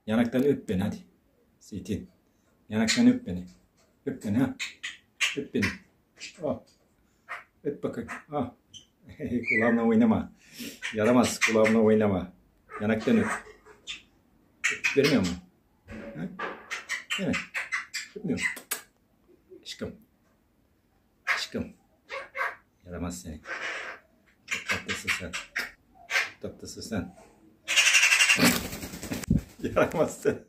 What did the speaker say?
Yanaktan öp beni hadi. Zeytin. Yanaktan öp beni. Öp beni ha. Öp beni. Oh. Öp bakayım. Oh. Kulağımla oynama. Yaramaz. Kulağımla oynama. Yanaktan öp. Vermiyor mu? Ha? Değil mi? Öpmüyor. Aşkım. Aşkım. Yaramaz seni. Çok tatlısın sen. Çok tatlısın sen. Yaramaz sen.